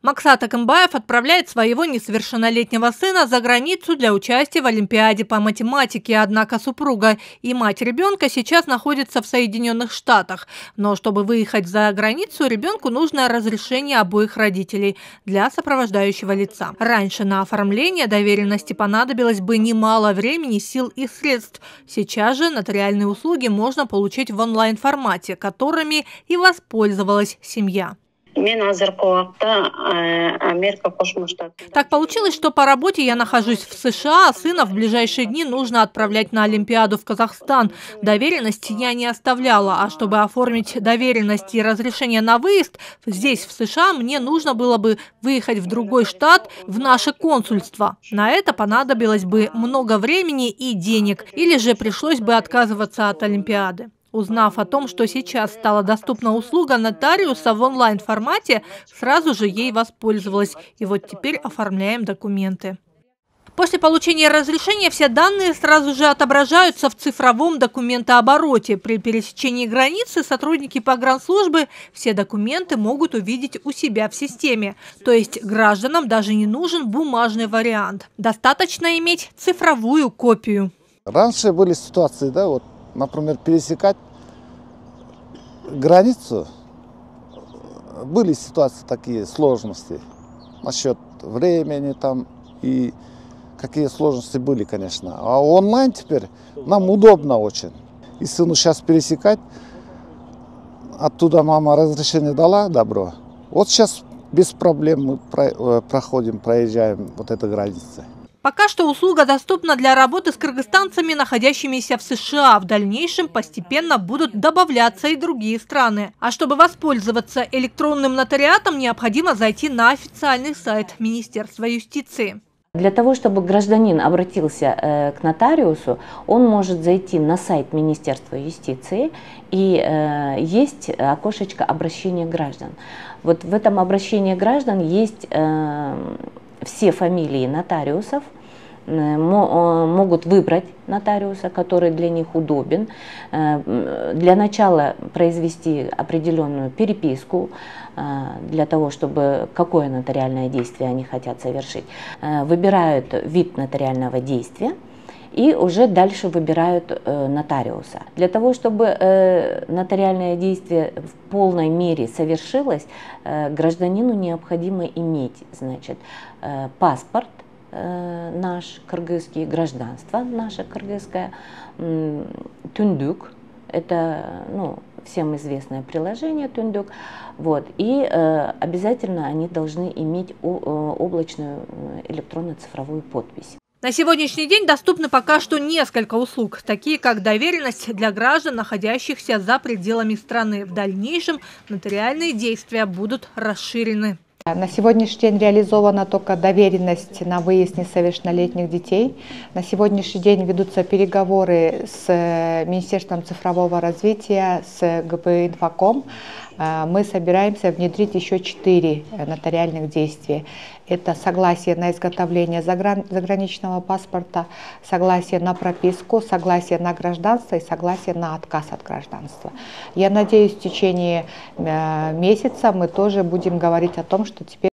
Максат Акымбаев отправляет своего несовершеннолетнего сына за границу для участия в Олимпиаде по математике, однако супруга и мать ребенка сейчас находятся в Соединенных Штатах. Но чтобы выехать за границу, ребенку нужно разрешение обоих родителей для сопровождающего лица. Раньше на оформление доверенности понадобилось бы немало времени, сил и средств. Сейчас же нотариальные услуги можно получить в онлайн-формате, которыми и воспользовалась семья. Так получилось, что по работе я нахожусь в США, а сына в ближайшие дни нужно отправлять на Олимпиаду в Казахстан. Доверенность я не оставляла, а чтобы оформить доверенность и разрешение на выезд, здесь, в США, мне нужно было бы выехать в другой штат, в наше консульство. На это понадобилось бы много времени и денег, или же пришлось бы отказываться от Олимпиады. Узнав о том, что сейчас стала доступна услуга нотариуса в онлайн-формате, сразу же ей воспользовалась. И вот теперь оформляем документы. После получения разрешения все данные сразу же отображаются в цифровом документообороте. При пересечении границы сотрудники погранслужбы все документы могут увидеть у себя в системе. То есть гражданам даже не нужен бумажный вариант. Достаточно иметь цифровую копию. Раньше были ситуации, например, пересекать границу, были ситуации такие, сложности насчет времени и какие сложности были, конечно. А онлайн теперь нам удобно очень. И сыну сейчас пересекать, оттуда мама разрешение дала, добро. Вот сейчас без проблем мы проезжаем эту границу. Пока что услуга доступна для работы с кыргызстанцами, находящимися в США. В дальнейшем постепенно будут добавляться и другие страны. А чтобы воспользоваться электронным нотариатом, необходимо зайти на официальный сайт Министерства юстиции. Для того, чтобы гражданин обратился к нотариусу, он может зайти на сайт Министерства юстиции, и есть окошечко обращения граждан. Вот в этом обращении граждан есть все фамилии нотариусов, могут выбрать нотариуса, который для них удобен. Для начала произвести определенную переписку, для того, чтобы какое нотариальное действие они хотят совершить. Выбирают вид нотариального действия и уже дальше выбирают нотариуса. Для того, чтобы нотариальное действие в полной мере совершилось, гражданину необходимо иметь, паспорт наш кыргызский, гражданство наше кыргызское, түндүк, это всем известное приложение түндүк, и обязательно они должны иметь облачную электронно-цифровую подпись. На сегодняшний день доступны пока что несколько услуг, такие как доверенность для граждан, находящихся за пределами страны. В дальнейшем нотариальные действия будут расширены. На сегодняшний день реализована только доверенность на выезд несовершеннолетних детей. На сегодняшний день ведутся переговоры с Министерством цифрового развития, с ГП «Инфоком». Мы собираемся внедрить еще 4 нотариальных действия. Это согласие на изготовление заграничного паспорта, согласие на прописку, согласие на гражданство и согласие на отказ от гражданства. Я надеюсь, в течение месяца мы тоже будем говорить о том, что теперь